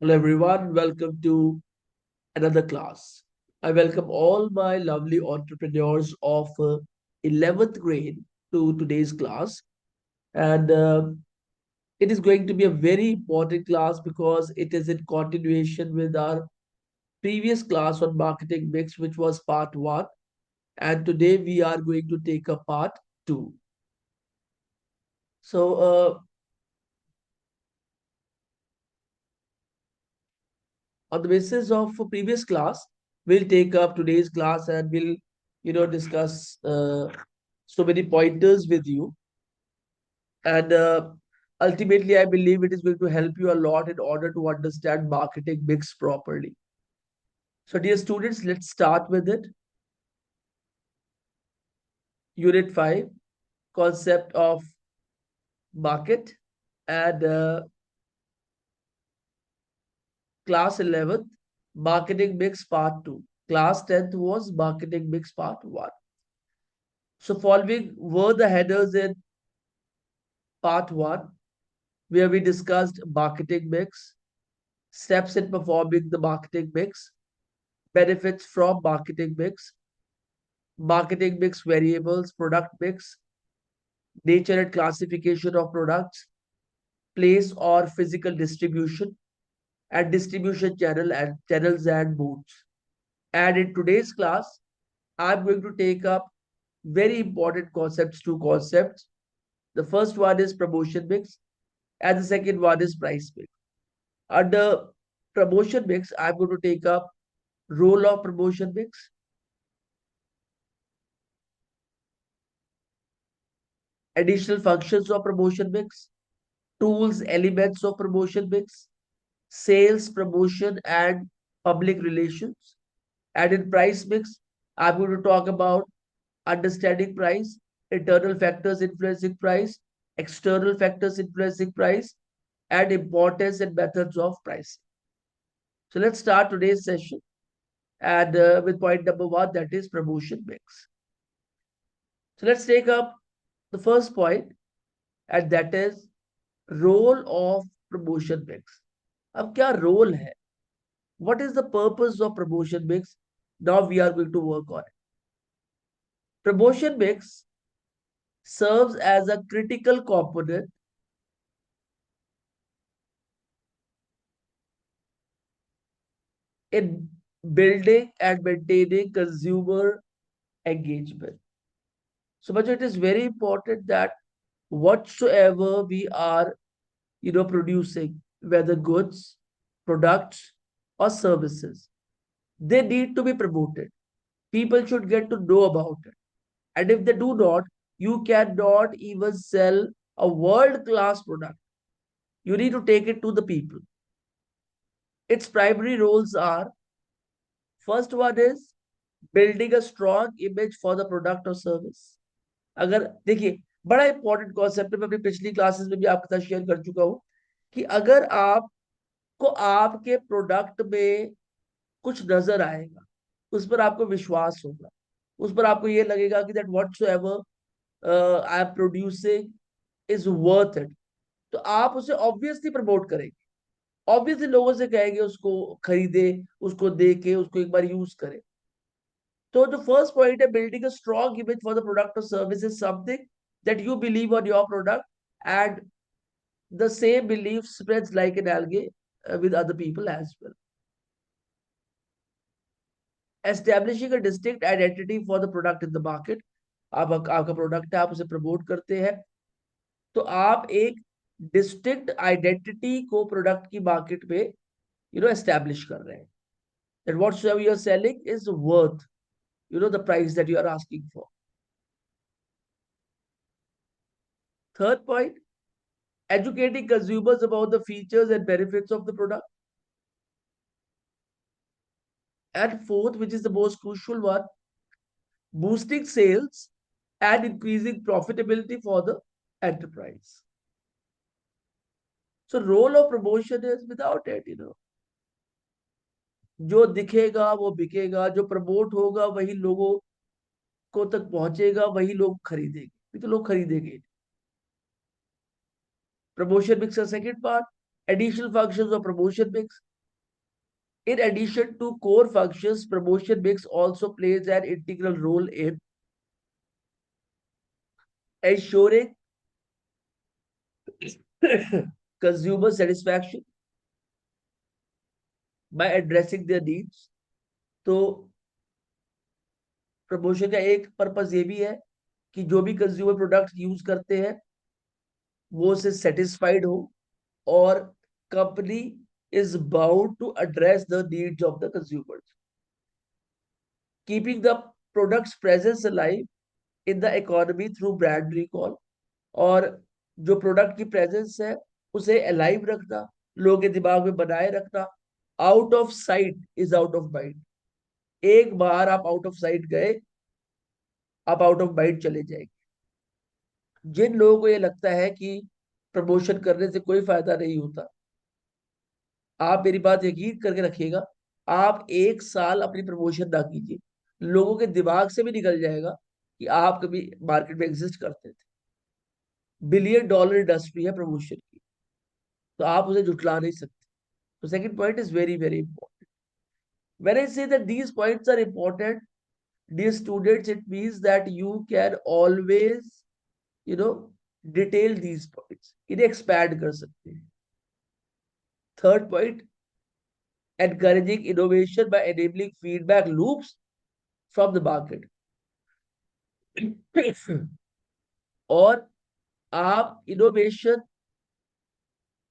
Hello everyone, welcome to another class. I welcome all my lovely entrepreneurs of 11th grade to today's class. And it is going to be a very important class because it is in continuation with our previous class on marketing mix, which was part 1. And today we are going to take a part 2. So, on the basis of a previous class, we'll take up today's class and we'll discuss so many pointers with you. And ultimately, I believe it is going to help you a lot in order to understand marketing mix properly. So dear students, let's start with it. Unit 5, concept of market. And class 11th, marketing mix part 2. Class 10th was marketing mix part 1. So following were the headers in part 1, where we discussed marketing mix, steps in performing the marketing mix, benefits from marketing mix variables, product mix, nature and classification of products, place or physical distribution, and distribution channels and modes. And in today's class, I'm going to take up very important concepts, two concepts. The first one is promotion mix, and the second one is price mix. Under promotion mix, I'm going to take up role of promotion mix, additional functions of promotion mix, tools, elements of promotion mix, sales, promotion, and public relations. And in price mix, I'm going to talk about understanding price, internal factors influencing price, external factors influencing price, and importance and methods of pricing. So let's start today's session and with point number 1, that is promotion mix. So let's take up the first point, and that is role of promotion mix. अब क्या role है? What is the purpose of promotion mix? Now we are going to work on it. Promotion mix serves as a critical component in building and maintaining consumer engagement. So much it is very important that whatsoever we are, producing, whether goods, products, or services, they need to be promoted. People should get to know about it. And if they do not, you cannot even sell a world-class product. You need to take it to the people. Its primary roles are, first one is building a strong image for the product or service. अगर देखिए, बड़ा important concept है, मैं अपनी पिछली classes में भी आपके साथ शेयर कर चुका हूं कि अगर आपको आपके प्रोडक्ट में कुछ नजर आएगा, उस पर आपको विश्वास होगा, उस पर आपको ये लगेगा कि that whatsoever I am producing is worth it, तो आप उसे ऑब्वियसली प्रमोट करेंगे, ऑब्वियसली लोगों से कहेंगे उसको खरीदे, उसको देके उसको एक बार यूज करें. So the first point is building a strong image for the product or service is something that you believe on your product, and the same belief spreads like an algae with other people as well. Establishing a distinct identity for the product in the market. आपका product है, आप उसे promote करते हैं, तो आप एक distinct identity को प्रोडक्ट की मार्केट में एस्टैब्लिश कर रहे हैं. That whatsoever you are selling is worth the price that you are asking for. Third point, educating consumers about the features and benefits of the product. And fourth, which is the most crucial one, boosting sales and increasing profitability for the enterprise. So role of promotion is without it. जो दिखेगा वो बिकेगा, जो promote होगा वही लोगों को तक पहुंचेगा, वही लोग खरीदेंगे, तो लोग खरीदेंगे. Promotion mix का second part, additional functions of promotion mix. In addition to core functions, promotion mix also plays an integral role in ensuring consumer satisfaction by addressing their needs. तो प्रमोशन का एक पर्पस ये भी है कि जो भी कंज्यूमर प्रोडक्ट यूज करते हैं वो उससे सेटिस्फाइड हो, और company is bound to address the needs of the consumers, keeping the products presence alive in the economy through brand recall. और जो प्रोडक्ट की प्रेजेंस है उसे अलाइव रखना, लोगों के दिमाग में बनाए रखना। Out of site is out of mind. एक बार आप आउट ऑफ साइट गए, आप आउट ऑफ माइंड चले जाएंगे। जिन लोगों को ये लगता है कि प्रमोशन करने से कोई फायदा नहीं होता, आप मेरी बात यकीन करके रखिएगा, आप एक साल अपनी प्रमोशन ना कीजिए, लोगों के दिमाग से भी निकल जाएगा कि आप कभी मार्केट में एग्जिस्ट करते थे। $1 बिलियन इंडस्ट्री है प्रमोशन की, तो आप उसे जुटला नहीं सकते। तो second point is very very important. When I say that these points are important, dear students, it means that you can always you know detail these points, इन्हें एक्सपैंड कर सकते हैं। Third point, encouraging innovation by enabling feedback loops from the market। और आप innovation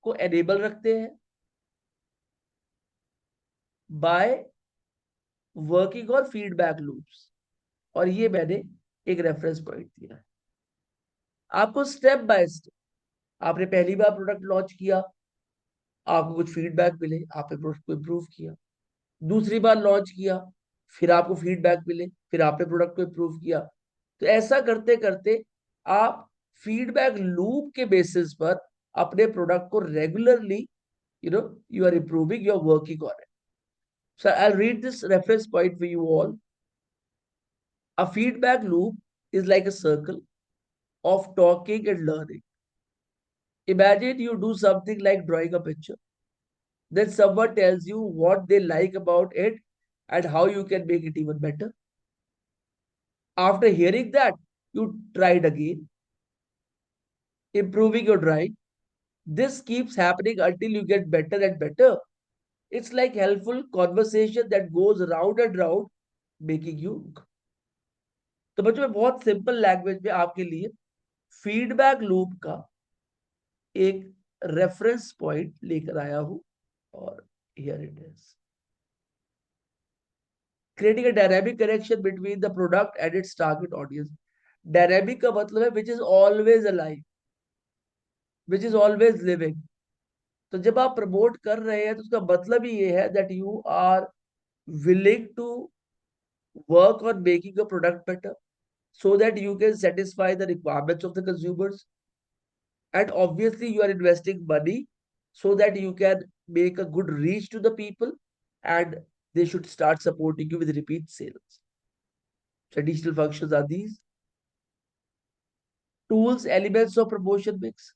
को enable रखते हैं by working और फीडबैक लूप्स। और ये मैंने एक रेफरेंस पॉइंट दिया है आपको। स्टेप बाय स्टेप, आपने पहली बार प्रोडक्ट लॉन्च किया, आपको कुछ फीडबैक मिले, आपने प्रोडक्ट को इम्प्रूव किया। दूसरी बार लॉन्च किया, फिर आपको फीडबैक मिले, फिर आपने प्रोडक्ट को इम्प्रूव किया। तो ऐसा करते करते आप फीडबैक लूप के बेसिस पर अपने प्रोडक्ट को regularly you are improving, you are working on it. So I'll read this reference point for you all. A feedback loop is like a circle of talking and learning. Imagine you do something like drawing a picture, then someone tells you what they like about it and how you can make it even better. After hearing that, you try it again, improving your drawing. This keeps happening until you get better and better. It's like helpful conversation that goes round and round, making you look. तो बच्चों, मैं बहुत simple language में आपके लिए feedback loop का एक reference point लेकर आया हूं, और here it is. Creating a dynamic connection between the product and it's target audience. Dynamic का मतलब है which is always alive, which is always living. तो जब आप प्रमोट कर रहे हैं तो उसका मतलब ही ये है that you are willing to work on making a product better so that you can satisfy the requirements of the consumers, and obviously you are investing money so that you can make a good reach to the people, and they should start supporting you with repeat sales. Traditional functions are these: tools, elements of promotion mix.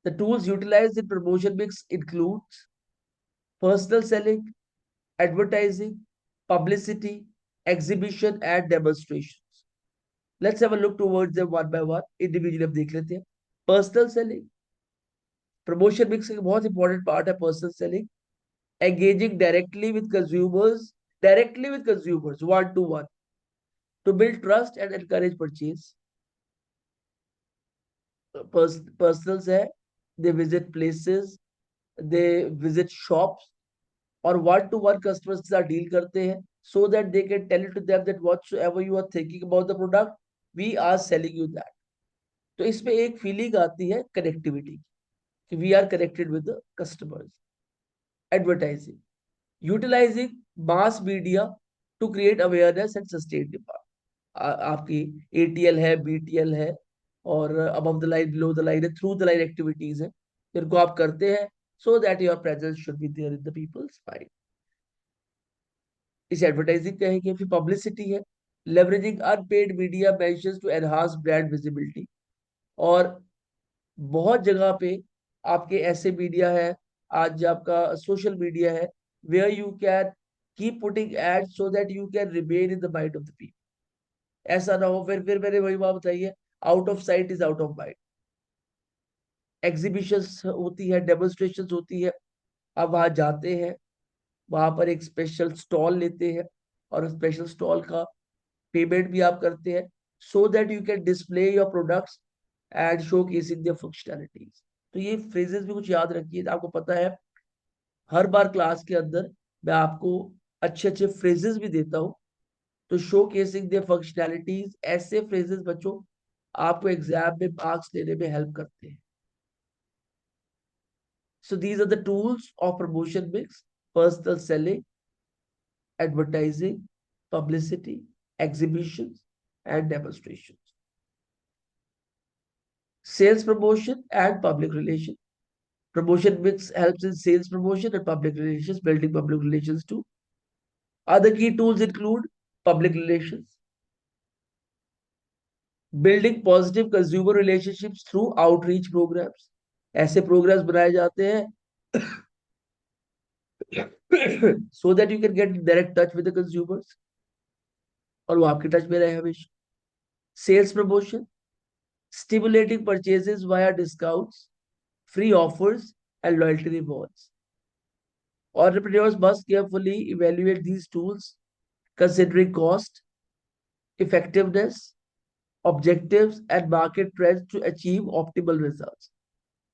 The tools utilized in promotion mix includes personal selling, advertising, publicity, exhibition, and demonstrations. Let's have a look towards them one by one. Individually अब देख लेते हैं। Personal selling, promotion mix का बहुत important part है personal selling. Engaging directly with consumers one to one to build trust and encourage purchase. Personals है, they visit places, they visit shops, और one to one customers के साथ deal करते हैं, so that they can tell it to them that whatsoever you are thinking about the product, we are selling you that. तो इसमें एक feeling आती है कनेक्टिविटी कि we are connected with the customers. Advertising, utilising mass media to create awareness and sustain demand. आपकी ATL है, BTL है, और above the line, below the line है, थ्रू द लाइन एक्टिविटीज है, जिनको आप करते हैं so that your presence should be there in the people's mind. इस एडवर्टाइजिंग कहेंगे। फिर पब्लिसिटी है, leveraging unpaid media mentions to enhance brand visibility. और बहुत जगह पे आपके ऐसे मीडिया है, आज आपका सोशल मीडिया है, where you can keep putting ads so that you can remain in the mind of the people. ऐसा ना हो फिर मैंने वही बात बताई है, out of site is out of mind. Exhibitions होती है, डेमोन्स्ट्रेशन होती है, आप वहां जाते हैं, वहां पर एक स्पेशल स्टॉल लेते हैं और स्पेशल स्टॉल का पेमेंट भी आप करते हैं so that you can display your products and showcasing their functionalities. तो ये फ्रेजेस भी कुछ याद रखिए, आपको पता है हर बार क्लास के अंदर मैं आपको अच्छे अच्छे फ्रेजेस भी देता हूँ। तो शो केसिंग देयर फंक्शनैलिटीज, ऐसे फ्रेजेस बच्चों आपको एग्जाम में मार्क्स लेने में हेल्प करते हैं। So these are the tools of promotion mix: personal selling, advertising, publicity, exhibitions, and demonstrations. Sales promotion and public relations. Promotion mix helps in sales promotion and public relations, building public relations too. Other key tools include public relations, building positive consumer relationships through outreach programs. ऐसे programs बनाए जाते हैं so that you can get in direct touch with the consumers और वो आपके touch में रहे हमेशा. Sales promotion, stimulating purchases via discounts, free offers, and loyalty rewards. Entrepreneurs must carefully evaluate these tools, considering cost, effectiveness, objectives, and market trends to achieve optimal results.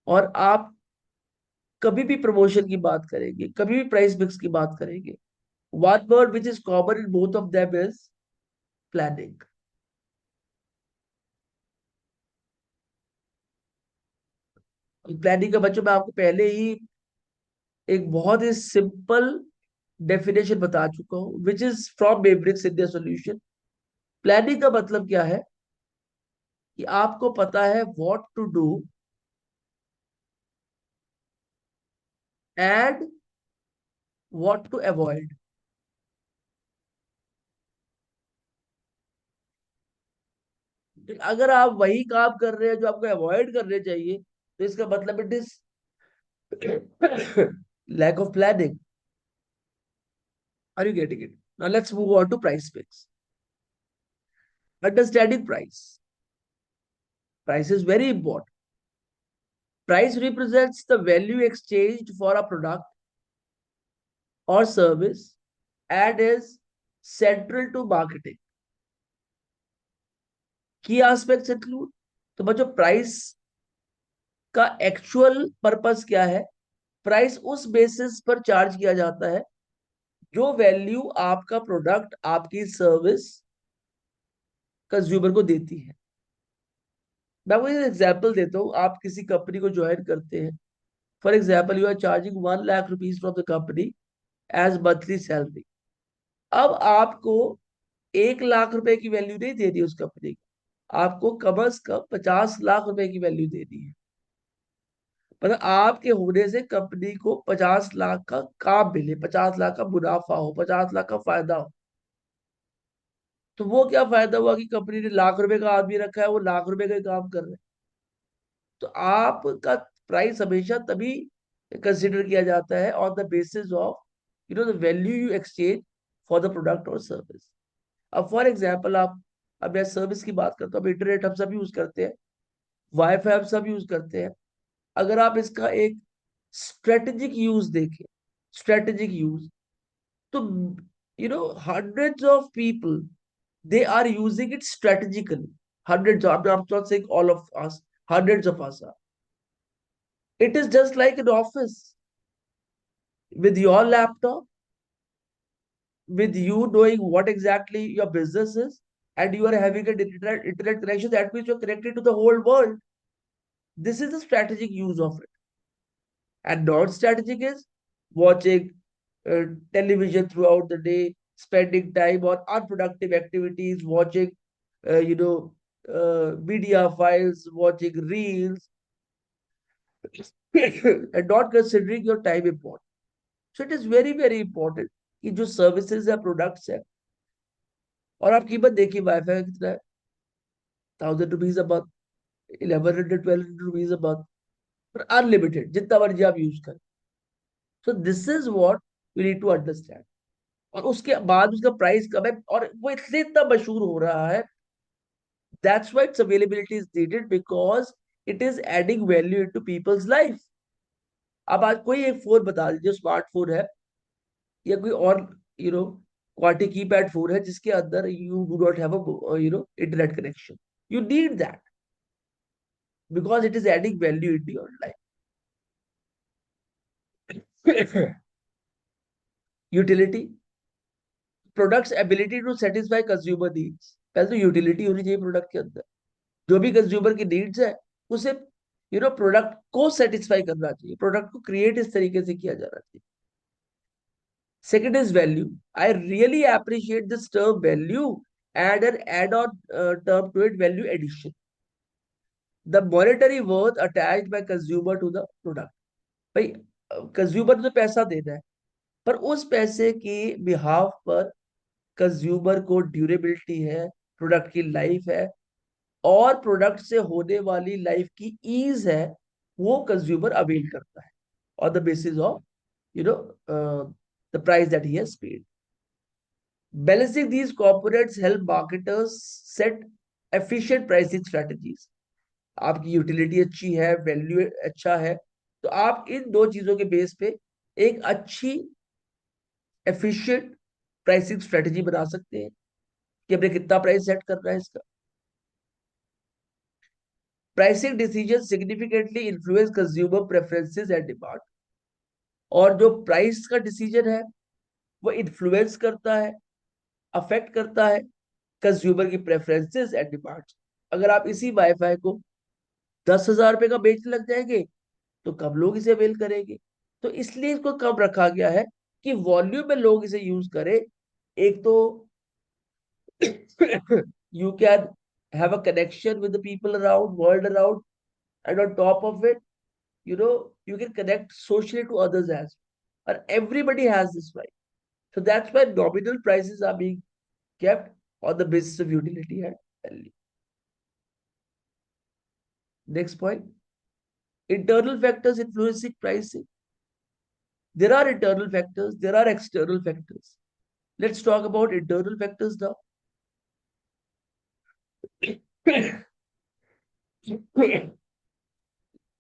और आप कभी भी प्रमोशन की बात करेंगे, कभी भी प्राइस मिक्स की बात करेंगे, one word which is common in both of them is planning. Planning का बच्चों मैं आपको पहले ही एक बहुत ही सिंपल डेफिनेशन बता चुका हूं, which is from Mebrix India solution. Planning का मतलब क्या है कि आपको पता है what to do and what to avoid. अगर आप वही काम कर रहे हैं जो आपको अवॉइड करने चाहिए, तो इसका मतलब it is lack of planning. Are you getting it? Now let's move on to price fix. Understanding price, price is very important. Price represents the value exchanged for a product or service and is central to marketing. Key aspects include, तो बच्चों price का actual purpose क्या है? Price उस basis पर charge किया जाता है जो वैल्यू आपका प्रोडक्ट, आपकी सर्विस कंज्यूमर को देती है। मैं आपको एक एग्जांपल देता हूँ, आप किसी कंपनी को ज्वाइन करते हैं, for example you are charging 1 lakh rupees from the company as monthly salary. अब आपको 1 लाख रुपए की वैल्यू नहीं देनी उस कंपनी की, आपको कम से कम 50 लाख रुपए की वैल्यू देनी है। मतलब आपके होने से कंपनी को 50 लाख का काम मिले, 50 लाख का मुनाफा हो, 50 लाख का फायदा हो। तो वो क्या फायदा हुआ कि कंपनी ने लाख रुपए का आदमी रखा है, वो लाख रुपए का ही काम कर रहे हैं। तो आपका प्राइस हमेशा तभी कंसिडर किया जाता है on the basis of the value you exchange for the product और सर्विस। अब फॉर एग्जाम्पल आप, अब मैं सर्विस की बात करता हूँ, अब इंटरनेट हम सब यूज करते हैं, वाईफाई हम सब यूज करते हैं। अगर आप इसका एक स्ट्रेटेजिक यूज देखें, स्ट्रेटेजिक यूज, तो hundreds of people they are using it strategically. Hundreds of, I'm not saying all of us, hundreds of us are. It is just like an office with your laptop, with you knowing what exactly your business is, and you are having an internet connection. That means you're connected to the whole world. This is the strategic use of it. And non-strategic is watching television throughout the day, spending time on unproductive activities, watching, media files, watching reels, and not considering your time important. So it is very, very important कि जो services या products है, और आप कीमत देखिए wifi का कितना है, 1000 rupees a month, 1100 1200 rupees a month, पर अनलिमिटेड जितना मर्जी आप यूज करें। So this is what you need to understand. और उसके बाद उसका प्राइस कम है और वो इसलिए इतना मशहूर हो रहा है, that's why it's availability is needed because it is adding value into people's life. अब आज कोई एक फोन बता दीजिए, स्मार्टफोन है या कोई और क्वालिटी कीपैड फोन है जिसके अंदर you do not have a internet connection, you need that because it is adding value into your life. Utility, products ability to satisfy consumer needs. पहले तो यूटिलिटी होनी चाहिए प्रोडक्ट के अंदर, जो भी कंज्यूमर की नीड्स है उसे प्रोडक्ट को सेटिस्फाई करना चाहिए, प्रोडक्ट को क्रिएट इस तरीके से किया जाना चाहिए। Second is value, I really appreciate this term value add an add on term to it, value addition, the monetary worth attached by consumer to the product. भाई कंज्यूमर तो पैसा देना है, पर उस पैसे के बिहाफ पर कंज्यूमर को ड्यूरेबिलिटी है, प्रोडक्ट की लाइफ है, और प्रोडक्ट से होने वाली लाइफ की ईज है, वो कंज्यूमर अवेल करता है on the basis of the price that he has paid. Balancing these components help marketers set efficient pricing strategies. आपकी यूटिलिटी अच्छी है, वैल्यू अच्छा है, तो आप इन दो चीजों के बेस पे एक अच्छी एफिशिएंट प्राइसिंग स्ट्रेटजी बना सकते हैं कि हमने कितना प्राइस सेट करना है इसका। Pricing decision significantly influence consumer preferences and demand. और जो प्राइस का डिसीजन है वो इन्फ्लुएंस करता है, अफेक्ट करता है कंज्यूमर की प्रेफरेंसेस एंड डिमांड। अगर आप इसी वाईफाई को 10,000 रुपए का बेचने लग जाएंगे तो कब लोग इसे अवेल करेंगे। तो इसलिए इसको कम रखा गया है कि वॉल्यूम में लोग इसे यूज करें। एक तो you can have a connection with the people around world around, and on top of it, you can connect socially to others as well. And everybody has this right. So that's why nominal prices are being kept on the basis of utility and value. Next point, internal factors influencing pricing. There are internal factors, there are external factors. Let's talk about internal factors now.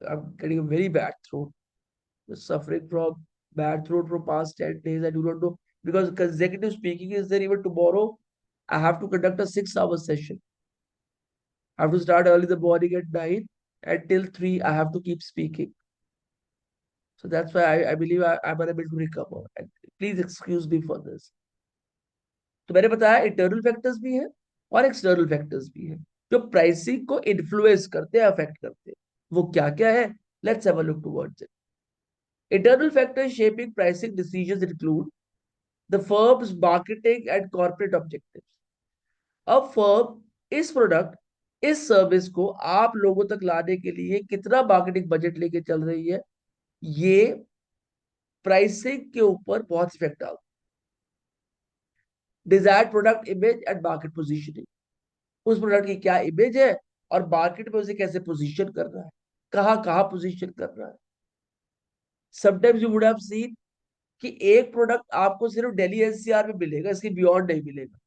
I'm getting a very bad throat, suffering from bad throat for past 10 days. I do not know because consecutive speaking is there. Even tomorrow, I have to conduct a 6 hour session. I have to start early in the morning at 9 until 3. I have to keep speaking. So that's why I believe I'm unable to recover. And please excuse me for this. तो मैंने बताया internal factors भी है और external factors भी है जो pricing को इन्फ्लुएंस करते हैं, अफेक्ट करते हैं। वो क्या क्या है? Let's have a look towards it. Internal factors shaping pricing decisions include the firm's marketing and corporate objectives. अब फर्म इस प्रोडक्ट, इस सर्विस को आप लोगों तक लाने के लिए कितना मार्केटिंग बजट लेके चल रही है, ये प्राइसिंग के ऊपर बहुत इफेक्ट डालता है। Desired product image and market positioning, उस प्रोडक्ट की क्या इमेज है और मार्केट में उसे कैसे पोजीशन कर रहा है, कहाँ कहाँ पोजीशन कर रहा है। Sometimes you would have seen कि एक प्रोडक्ट आपको सिर्फ दिल्ली एनसीआर में मिलेगा, इसके बियॉन्ड नहीं मिलेगा,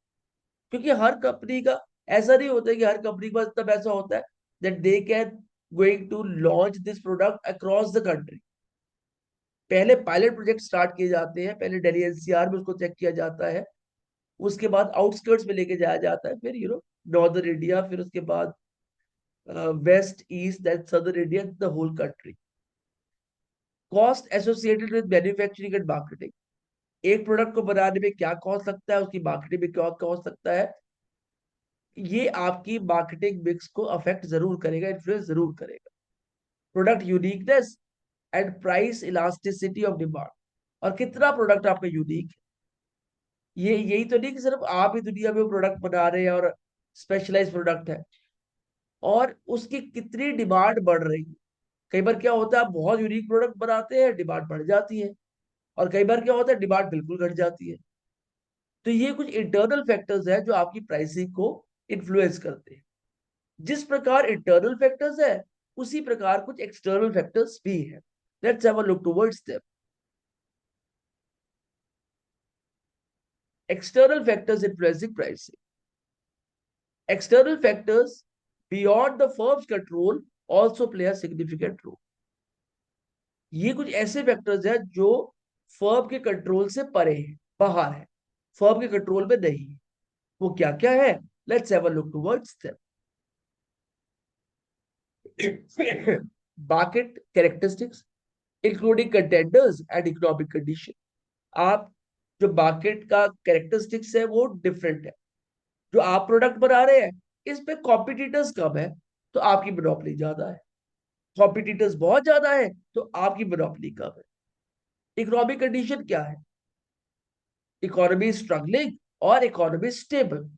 क्योंकि हर कंपनी का ऐसा नहीं होता है कि हर कंपनी के पास इतना पैसा होता है that they can going to launch this product across the country. पहले पायलट प्रोजेक्ट स्टार्ट किए जाते हैं, पहले दिल्ली एनसीआर में उसको चेक किया जाता है, उसके बाद आउटस्कर्ट्स में लेके जाया जाता है, फिर नॉर्दर्न इंडिया, फिर उसके बाद west east that southern India, the whole country. Cost associated with manufacturing and marketing, एक प्रोडक्ट को बनाने में क्या कॉस्ट लगता है, उसकी मार्केटिंग में क्या कॉस्ट लगता है, ये आपकी मार्केटिंग मिक्स को अफेक्ट जरूर करेगा, इन्फ्लुएंस जरूर करेगा। Product uniqueness and price elasticity of demand, और कितना प्रोडक्ट आपका यूनिक है। ये यही तो नहीं कि सिर्फ आप ही दुनिया में वो प्रोडक्ट बना रहे हैं और स्पेशलाइज प्रोडक्ट है, और उसकी कितनी डिमांड बढ़ रही है। कई बार क्या होता है, आप बहुत यूनिक प्रोडक्ट बनाते हैं, डिमांड बढ़ जाती है, और कई बार क्या होता है, डिमांड बिल्कुल घट जाती है। तो ये कुछ इंटरनल फैक्टर्स है जो आपकी प्राइसिंग को इन्फ्लुएंस करते हैं। जिस प्रकार इंटरनल फैक्टर्स है उसी प्रकार कुछ एक्सटर्नल फैक्टर्स भी है। Let's have a look towards them. External factors influencing pricing. External factors beyond the firm's control also play a significant role. ये कुछ ऐसे फैक्टर्स हैं जो फर्म के कंट्रोल से परे हैं, बाहर है, फर्म के कंट्रोल में नहीं है। वो क्या क्या है? Let's have a look towards them. Market characteristics including contenders and economic condition. आप जो मार्केट का कैरेक्टरिस्टिक्स है वो डिफरेंट है। जो आप प्रोडक्ट बना रहे हैं इस पे कॉम्पिटिटर्स कम है तो आपकी मोनोपोली ज्यादा है। कॉम्पिटिटर्स बहुत ज्यादा है तो आपकी मोनोपोली कम है। इकोनॉमिक कंडीशन क्या है? इकोनॉमी स्ट्रगलिंग और इकोनॉमी स्टेबल।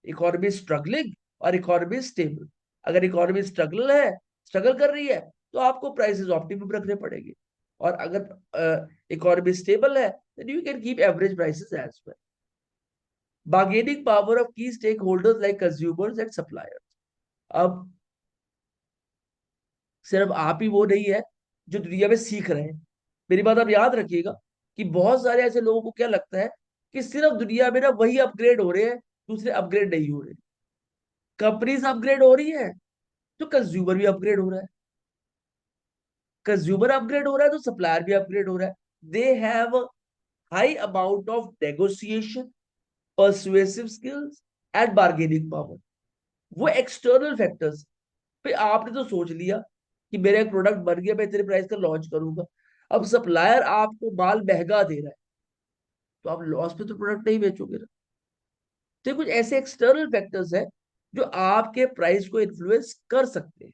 इकोनॉमी स्ट्रगलिंग और इकोनॉमी स्टेबल। अगर इकोनॉमी स्ट्रगल कर रही है तो आपको प्राइसेस ऑप्टिमम रखने पड़ेंगे। और अगर इकोनॉमी स्टेबल है then you can keep average prices as well. Bargaining power of key stakeholders like consumers and suppliers. अब सिर्फ आप ही वो नहीं है जो दुनिया में सीख रहे हैं। मेरी बात आप याद रखिएगा कि बहुत सारे ऐसे लोगों को क्या लगता है कि सिर्फ दुनिया में ना वही अपग्रेड हो रहे हैं, दूसरे अपग्रेड नहीं हो रहे। कंपनीज अपग्रेड हो रही है तो कंज्यूमर भी अपग्रेड हो रहा है। कंज्यूमर अपग्रेड हो रहा है तो सप्लायर भी अपग्रेड हो रहा है। They have high amount of negotiation, persuasive skills and bargaining power. वो एक्सटर्नल फैक्टर्स पे आपने तो सोच लिया कि मेरा एक प्रोडक्ट बन गया, मैं इतने प्राइस का लॉन्च करूंगा। अब सप्लायर आपको माल महंगा दे रहा है तो आप लॉस पे तो प्रोडक्ट नहीं बेचोगे ना। तो कुछ ऐसे एक्सटर्नल फैक्टर्स है जो आपके प्राइस को इन्फ्लुएंस कर सकते हैं।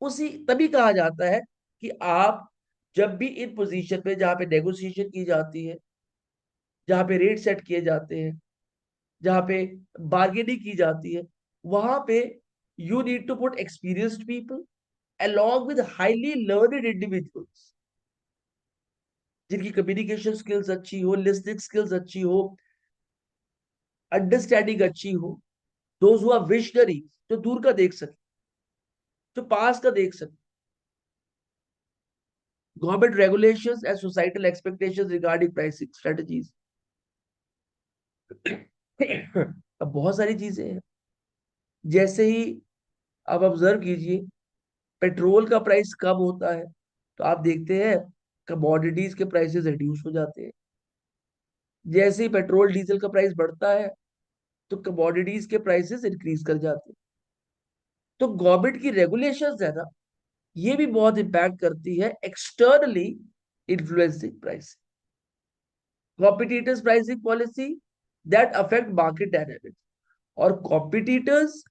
उसी तभी कहा जाता है कि आप जब भी इन पोजीशन पे जहां पे नेगोशिएशन की जाती है, जहां पे रेट सेट किए जाते हैं, जहां पे बार्गेनिंग की जाती है, वहां पे you need to put experienced people along with highly learned individuals जिनकी कम्युनिकेशन स्किल्स अच्छी हो, लिस्निंग स्किल्स अच्छी हो, अंडरस्टैंडिंग अच्छी हो। दोज हु आर विजनरी, जो दूर का देख सके, जो पास का देख सके। Government regulations and societal expectations regarding pricing strategies. अब बहुत सारी चीजें हैं। जैसे ही आप ऑब्जर्व कीजिए, पेट्रोल का प्राइस कम होता है तो आप देखते हैं कमोडिटीज के प्राइसेस रिड्यूस हो जाते हैं। जैसे ही पेट्रोल डीजल का प्राइस बढ़ता है तो कमोडिटीज के प्राइसेस इंक्रीज कर जाते हैं। तो गवर्नमेंट की रेगुलेशंस है ना, ये भी बहुत इंपैक्ट करती है externally influencing price. Competitors pricing policy that affect market dynamics. और कॉम्पिटिटर्स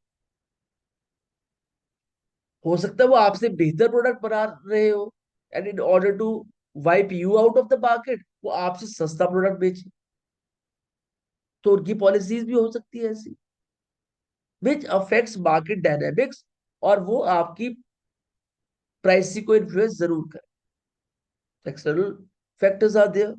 हो सकता है वो आपसे बेहतर प्रोडक्ट बना रहे हो and in order to wipe you out of the market वो आपसे सस्ता प्रोडक्ट बेचे। तो उनकी पॉलिसीज भी हो सकती है ऐसी विच अफेक्ट्स मार्केट डायनेमिक्स, और वो आपकी प्राइसिंग को इन्फ्लुएंस जरूर करे। External factors are there.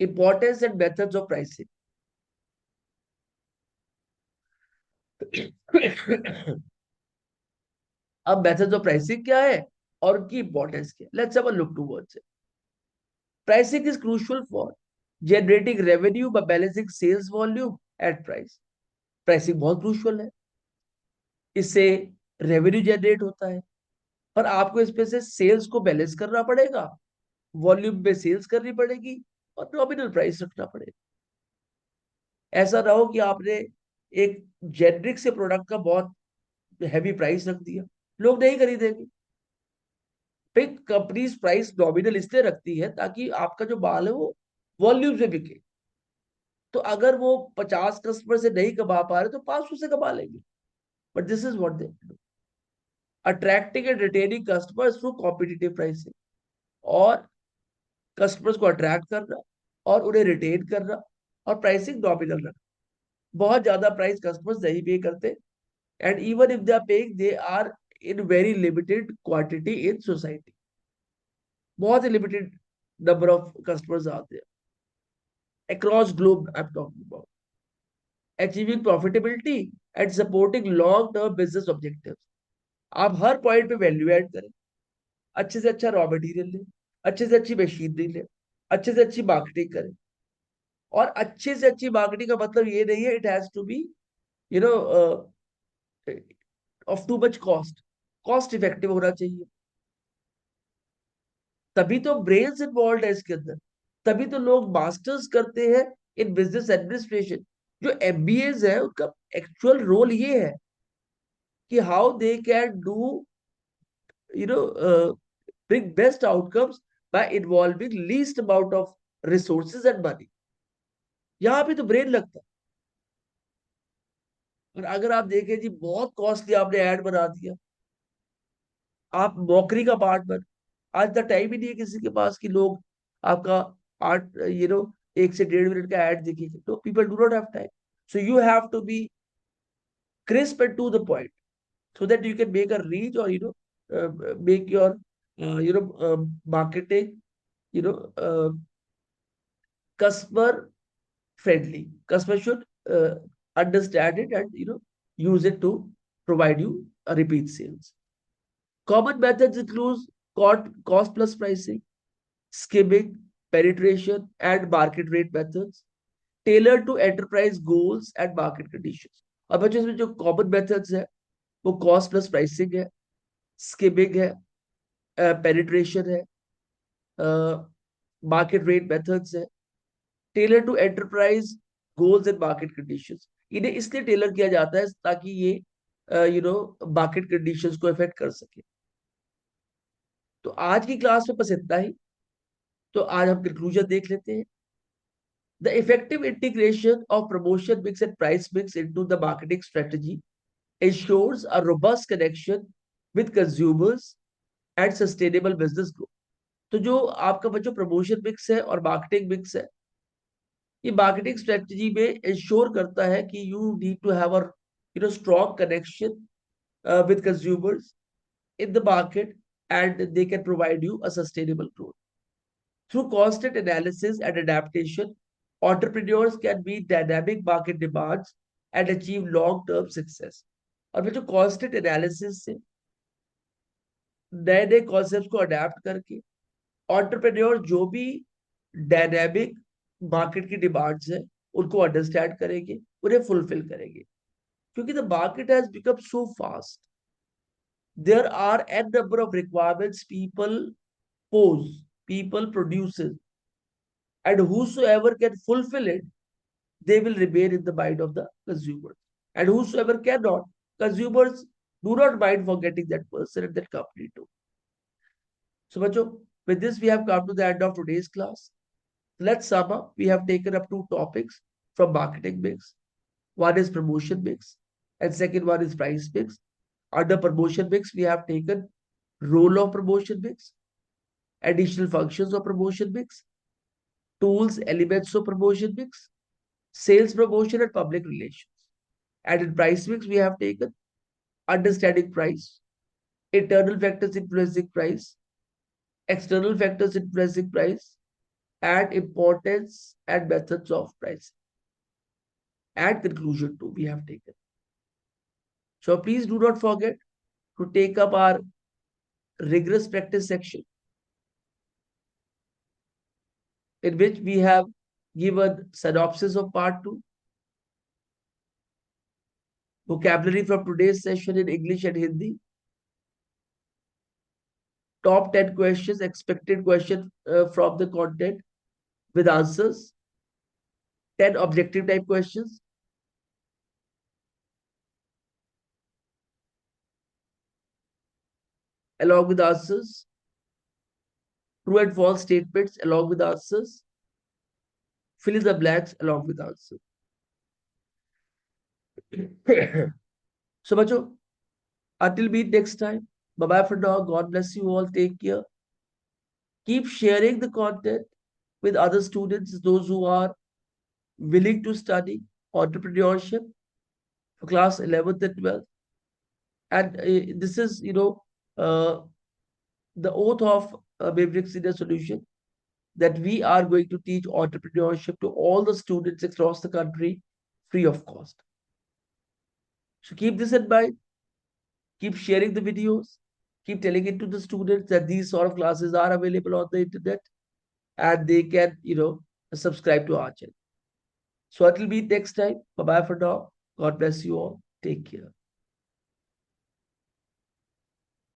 Importance and methods of pricing. अब मेथड्स ऑफ प्राइसिंग क्या है और उनकी इंपॉर्टेंस क्या है? Let's have a look towards it. Pricing is crucial for generating revenue by balancing sales volume at price. Pricing बहुत crucial है, इससे रेवेन्यू जनरेट होता है, पर आपको इसमें से सेल्स को बैलेंस करना पड़ेगा, वॉल्यूम में सेल्स करनी पड़ेगी और नॉमिनल प्राइस रखना पड़ेगा। ऐसा ना हो कि आपने एक जेनरिक से प्रोडक्ट का बहुत हैवी प्राइस रख दिया, लोग नहीं खरीदेंगे। फिर कंपनीज प्राइस नॉमिनल इसलिए रखती है ताकि आपका जो माल है वो वॉल्यूम से बिके। तो अगर वो 50 कस्टमर से नहीं कमा पा रहे तो 500 से कमा लेंगे। But this is what they do, attracting and retaining customers through competitive pricing. और कस्टमर्स को अट्रैक्ट करना और उन्हें रिटेन करना और प्राइसिंग नॉमिनल रखना। बहुत ज्यादा प्राइस कस्टमर्स नहीं पे करते, and even if they are paying they are in very limited quantity in society. बहुत ही लिमिटेड नंबर ऑफ कस्टमर्स आते हैं across globe I'm talking about, achieving profitability and supporting long term business objectives। आप हर point पे value add करें, अच्छे से अच्छा रॉ मटेरियल ले, अच्छे से अच्छी मशीनरी ले, अच्छे से अच्छी मार्केटिंग करे। और अच्छे से अच्छी मार्केटिंग का मतलब ये नहीं है it has to be you know of too much cost, cost effective होना चाहिए। तभी तो ब्रेन्स इन्वॉल्व है इसके अंदर, तभी तो लोग मास्टर्स करते हैं इन बिजनेस एडमिनिस्ट्रेशन। जो एमबीएज है उनका एक्चुअल रोल ये है कि how they can do you know bring best outcomes by involving least amount of resources and money। यहाँ पे तो ब्रेन लगता है। और अगर आप देखें जी बहुत कॉस्टली आपने ऐड बना दिया, आप नौकरी का पार्ट बन, आज तक टाइम ही नहीं है किसी के पास कि लोग आपका आर्ट 1 से 1.5 मिनट का एड देखेंगे, तो people do not have time. So you have to be crisp and to the point so that you can make a reach or make your marketing you know customer friendly. Customer should understand it and use it to provide you a repeat sales. Common methods include cost plus pricing, skimming, penetration, and market rate methods tailored to enterprise goals and market conditions। और बच्चों इसमें जो common methods है वो cost plus pricing है, skimming है, penetration है, market rate methods है, tailor to enterprise goals and market conditions. इन्हें इसलिए टेलर किया जाता है ताकि ये मार्केट कंडीशंस को इफेक्ट कर सके। तो आज की क्लास में बस इतना ही। तो आज हम कंक्लूजन देख लेते हैं। The effective integration of promotion mix and price mix into the marketing strategy ensures a robust connection with consumers and sustainable business growth। तो जो आपका बच्चों प्रमोशन मिक्स है और मार्केटिंग मिक्स है, ये मार्केटिंग स्ट्रेटजी में इंश्योर करता है कि you need to have a strong connection with consumers in the market, and they can provide you a sustainable growth through constant analysis and adaptation। Entrepreneurs can meet dynamic market demands and achieve long term success। और बच्चों constant analysis से नए नए concept को adapt करके entrepreneur जो भी dynamic market की डिमांड्स है उनको अंडरस्टैंड करेंगे, उन्हें फुलफिल करेंगे। क्योंकि the market has become so fast, there are n number of requirements people pose, people produces, and whosoever can fulfill it, they will remain in the mind of the consumer, and whosoever cannot, consumers do not mind forgetting that person and that company too। So bachcho, with this we have come to the end of today's class। Let's sum up. We have taken up two topics from marketing mix. One is promotion mix and second one is price mix। Under promotion mix we have taken role of promotion mix, additional functions of promotion mix, tools, elements of promotion mix, sales promotion and public relations। And in price mix we have taken understanding price, internal factors influencing price, external factors influencing price, and importance and methods of price, and conclusion too we have taken। So please do not forget to take up our rigorous practice section, in which we have given synopsis of part 2, vocabulary from today's session in English and Hindi, top 10 questions, expected question from the content with answers, 10 objective type questions, along with answers, true and false statements along with answers, fill in the blanks along with answers। So, bacho, until meet next time, bye bye for now. God bless you all. Take care. Keep sharing the content with other students, those who are willing to study entrepreneurship for class 11th and 12th। And this is, uh, the oath of Mavericks India Solution, that we are going to teach entrepreneurship to all the students across the country free of cost। So keep this in mind. Keep sharing the videos. keep telling it to the students that these sort of classes are available on the internet and they can, subscribe to our channel. So until we meet next time, bye bye for now. God bless you all. Take care.